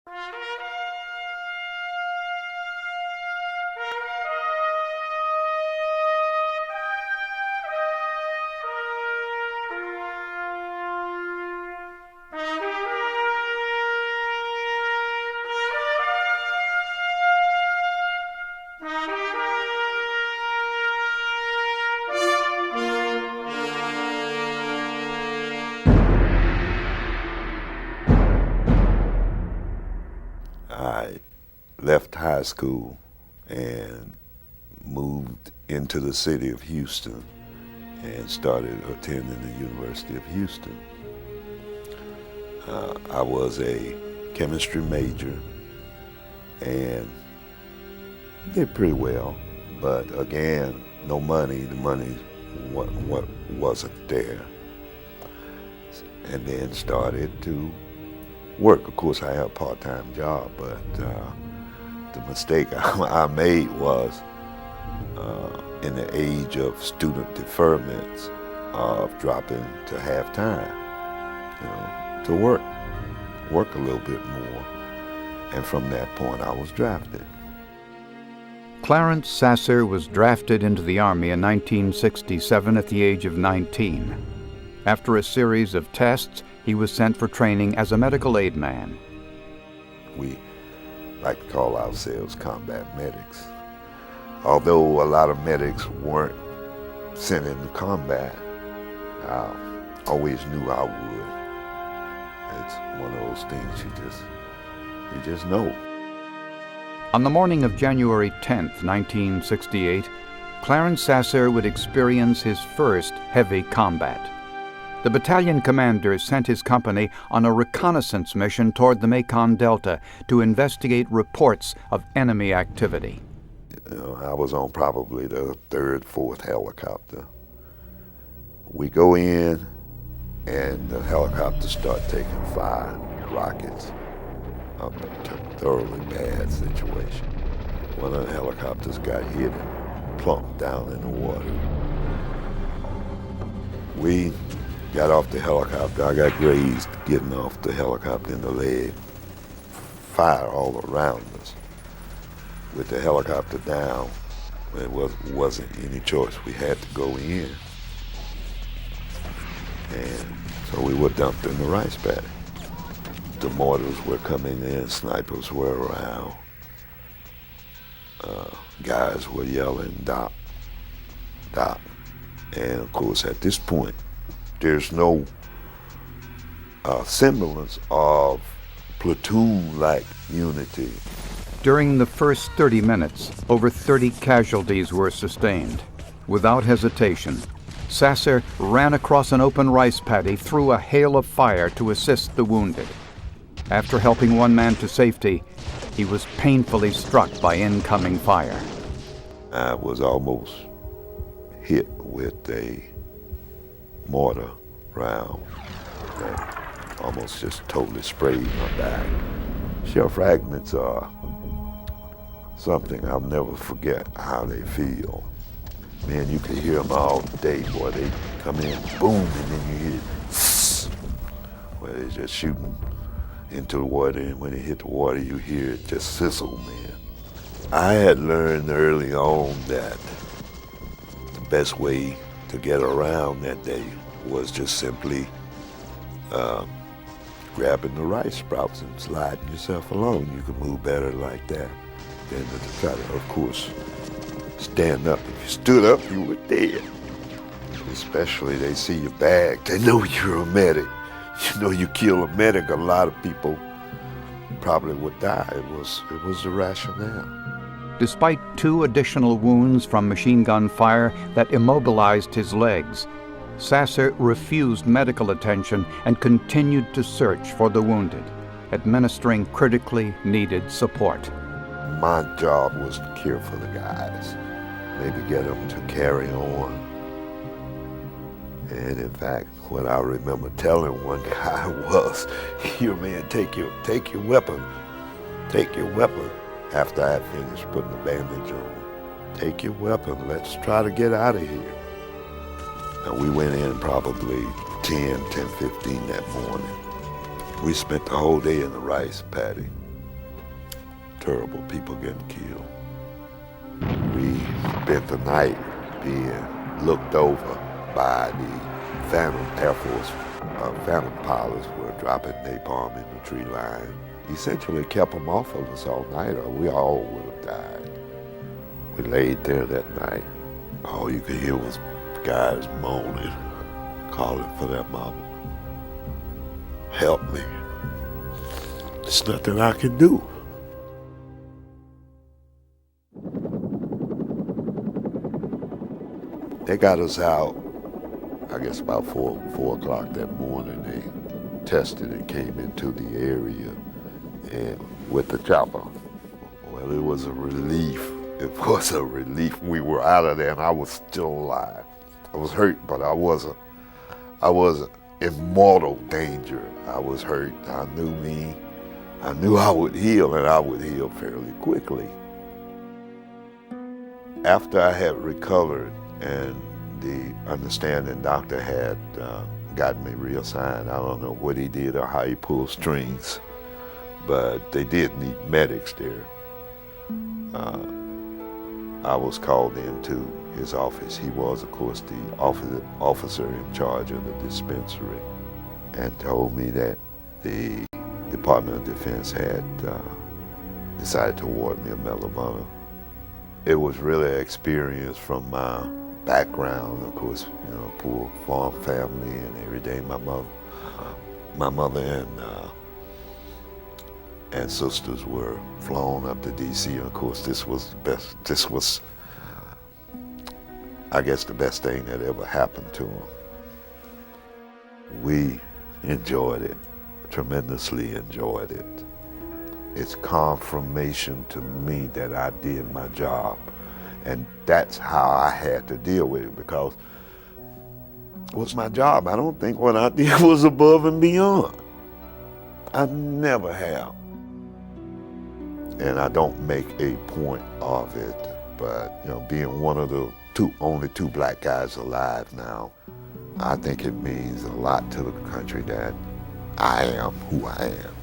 I left high school and moved into the city of Houston and started attending the University of Houston. I was a chemistry major and did pretty well, but again, no money. The money wasn't there. And then started to work. Of course, I had a part-time job, but the mistake I made was in the age of student deferments of dropping to half-time, to work a little bit more. And from that point, I was drafted. Clarence Sasser was drafted into the Army in 1967 at the age of 19. After a series of tests, he was sent for training as a medical aid man. We like to call ourselves combat medics. Although a lot of medics weren't sent into combat, I always knew I would. It's one of those things you just know. On the morning of January 10th, 1968, Clarence Sasser would experience his first heavy combat. The battalion commander sent his company on a reconnaissance mission toward the Mekong Delta to investigate reports of enemy activity. I was on probably the third, fourth helicopter. We go in, and the helicopters start taking fire, rockets. A thoroughly bad situation. One of the helicopters got hit and plumped down in the water. We got off the helicopter. I got grazed getting off the helicopter in the leg. Fire all around us. With the helicopter down, it wasn't any choice. We had to go in. And so we were dumped in the rice paddy. The mortars were coming in, snipers were around. Guys were yelling, "Doc, Doc." And of course, at this point, there's no semblance of platoon-like unity. During the first 30 minutes, over 30 casualties were sustained. Without hesitation, Sasser ran across an open rice paddy through a hail of fire to assist the wounded. After helping one man to safety, he was painfully struck by incoming fire. I was almost hit with a mortar round that almost just totally sprayed my back. Shell fragments are something I'll never forget how they feel. Man, you can hear them all day, boy. They come in, boom, and then you hear where they're just shooting into the water, and when it hit the water, you hear it just sizzle, man. I had learned early on that the best way to get around that day was just simply grabbing the rice sprouts and sliding yourself along. You could move better like that than to try to, of course, stand up. If you stood up, you were dead. Especially they see your bag, they know you're a medic. You know, you kill a medic, a lot of people probably would die. It was the rationale. Despite 2 additional wounds from machine gun fire that immobilized his legs, Sasser refused medical attention and continued to search for the wounded, administering critically needed support. My job was to care for the guys, maybe get them to carry on. And in fact, what I remember telling one guy was, "Here, man, take your weapon. Take your weapon." After I finished putting the bandage on, "Take your weapon. Let's try to get out of here." And we went in probably 10:15 that morning. We spent the whole day in the rice paddy. terrible people getting killed. We spent the night being looked over by the Phantom Air Force. Phantom pilots were dropping napalm in the tree line. Essentially kept them off of us all night, or we all would have died. We laid there that night. All you could hear was guys moaning, calling for their mama. Help me. There's nothing I can do. They got us out, I guess about 4 o'clock that morning. They tested and came into the area and with the chopper. Well, it was a relief. It was a relief. We were out of there and I was still alive. I was hurt, but I wasn't in mortal danger. I was hurt. I knew me. I knew I would heal, and I would heal fairly quickly. After I had recovered and the understanding doctor had gotten me reassigned, I don't know what he did or how he pulled strings, but they did need medics there. I was called into his office. He was, of course, the officer in charge of the dispensary, and told me that the Department of Defense had decided to award me a Medal of Honor. It was really an experience from my background, of course, you know, poor farm family, and every day my mother and sisters were flown up to D.C. And of course, this was I guess the best thing that ever happened to them. We enjoyed it, tremendously enjoyed it. It's confirmation to me that I did my job. And that's how I had to deal with it, because it was my job. I don't think what I did was above and beyond. I never have. And I don't make a point of it, but you know, being one of the only two black guys alive now, I think it means a lot to the country that I am who I am.